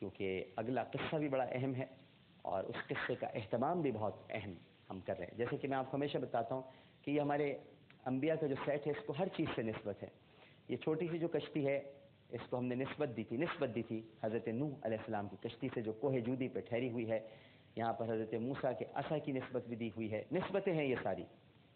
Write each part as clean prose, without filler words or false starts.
کیونکہ اگلا قصہ بھی بڑا اہم ہے اور اس قصے کا اہتمام بھی بہت اہم ہم کر رہے ہیں. جیسے کہ میں آپ کو ہمیشہ بتاتا ہوں کہ یہ ہمارے انبیاء کا جو سیٹ ہے اس کو ہر چیز سے نسبت ہے. یہ چھوٹی سی جو کشتی ہے اس کو ہم نے نسبت دی تھی حضرت نوح علیہ السلام کی کشتی سے جو کوہ جودی پہ ٹھہری ہوئی ہے. یہاں پر حضرت موسیٰ کے عصا کی نسبت بھی دی ہوئی ہے. نسبتیں ہیں یہ ساری،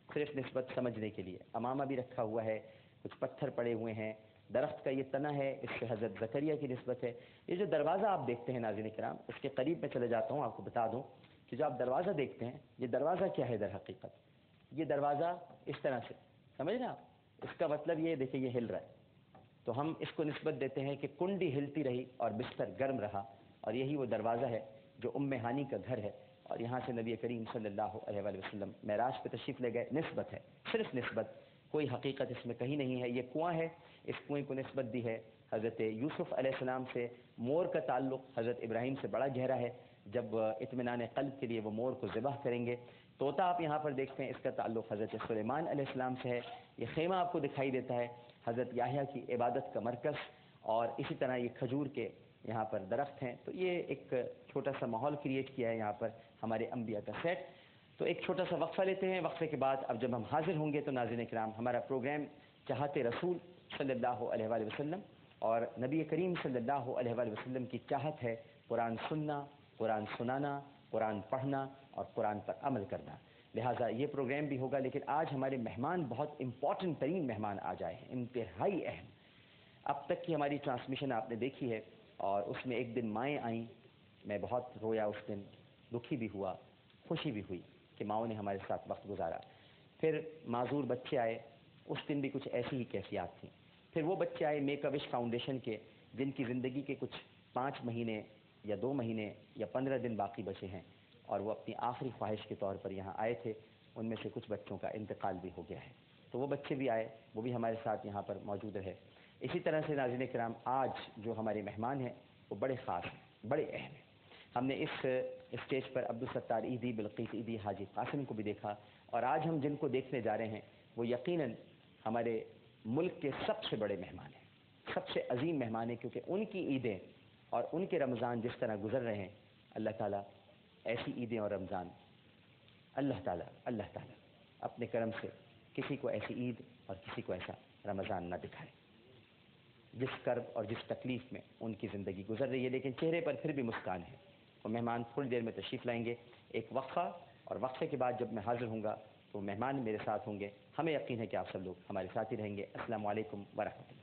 صرف نسبت سمجھنے کے لیے. امامہ بھی رکھا ہوا ہے، کچھ پتھر پڑے ہوئے ہیں، درخت کا یہ تنا ہے، اس سے حضرت زکریا کی نسبت ہے. یہ جو دروازہ آپ دیکھتے ہیں ناظرین کرام، اس کے قریب میں چلے جاتا ہوں، آپ کو بتا دوں کہ جو آپ دروازہ دیکھتے ہیں یہ دروازہ کیا ہے در حقیقت. یہ دروازہ اس طرح سے سمجھ رہے آپ، اس کا مطلب یہ دیکھیں یہ ہل رہا ہے تو ہم اس کو نسبت دیتے ہیں کہ کنڈی ہلتی رہی اور بستر گرم رہا، اور یہی وہ دروازہ ہے جو ام ہانی کا گھر ہے. اور یہاں سے نبی کریم صلی اللہ علیہ وآلہ وسلم معراج پہ تشریف لے گئے. نسبت ہے، صرف نسبت، کوئی حقیقت اس میں کہیں نہیں ہے. یہ کنواں ہے، اس کنویں کو نسبت دی ہے حضرت یوسف علیہ السلام سے. مور کا تعلق حضرت ابراہیم سے بڑا گہرا ہے، جب اطمینان قلب کے لیے وہ مور کو ذبح کریں گے. طوطا آپ یہاں پر دیکھتے ہیں، اس کا تعلق حضرت سلیمان علیہ السلام سے ہے. یہ خیمہ آپ کو دکھائی دیتا ہے حضرت یحییٰ کی عبادت کا مرکز. اور اسی طرح یہ کھجور کے یہاں پر درخت ہیں. تو یہ ایک چھوٹا سا ماحول کریٹ کیا ہے یہاں پر ہمارے انبیاء کا سیٹ. تو ایک چھوٹا سا وقفہ لیتے ہیں، وقفے کے بعد اب جب ہم حاضر ہوں گے تو ناظرین کرام ہمارا پروگرام چاہت رسول صلی اللہ علیہ وآلہ وسلم اور نبی کریم صلی اللہ علیہ وآلہ وسلم کی چاہت ہے قرآن سننا، قرآن سنانا، قرآن پڑھنا اور قرآن پر عمل کرنا. لہٰذا یہ پروگرام بھی ہوگا. لیکن آج ہمارے مہمان بہت امپورٹنٹ ترین مہمان آ جائے ہیں، انتہائی اہم. اب تک کی ہماری ٹرانسمیشن آپ نے دیکھی ہے اور اس میں ایک دن مائیں آئیں، میں بہت رویا اس دن، دکھی بھی ہوا، خوشی بھی ہوئی کہ ماؤں نے ہمارے ساتھ وقت گزارا. پھر معذور بچے آئے، اس دن بھی کچھ ایسی ہی کیفیات تھیں. پھر وہ بچے آئے میک اے وش فاؤنڈیشن کے، جن کی زندگی کے کچھ 5 مہینے یا 2 مہینے یا 15 دن باقی بچے ہیں اور وہ اپنی آخری خواہش کے طور پر یہاں آئے تھے. ان میں سے کچھ بچوں کا انتقال بھی ہو گیا ہے، تو وہ بچے بھی آئے، وہ بھی ہمارے ساتھ یہاں پر موجود رہے. اسی طرح سے ناظرین کرام آج جو ہمارے مہمان ہیں وہ بڑے خاص ہیں، بڑے اہم ہیں. ہم نے اس اسٹیج پر عبدالستار عیدی، بلقیس عیدی، حاجی قاسم کو بھی دیکھا، اور آج ہم جن کو دیکھنے جا رہے ہیں وہ یقیناً ہمارے ملک کے سب سے بڑے مہمان ہیں، سب سے عظیم مہمان ہیں. کیونکہ ان کی عیدیں اور ان کے رمضان جس طرح گزر رہے ہیں، اللہ تعالیٰ ایسی عیدیں اور رمضان اللہ تعالیٰ اپنے کرم سے کسی کو ایسی عید اور کسی کو ایسا رمضان نہ دکھائے جس کرب اور جس تکلیف میں ان کی زندگی گزر رہی ہے، لیکن چہرے پر پھر بھی مسکان ہے. وہ مہمان تھوڑی دیر میں تشریف لائیں گے. ایک وقفہ، اور وقفے کے بعد جب میں حاضر ہوں گا تو مہمان میرے ساتھ ہوں گے. ہمیں یقین ہے کہ آپ سب لوگ ہمارے ساتھ ہی رہیں گے. السلام علیکم ورحمۃ اللہ.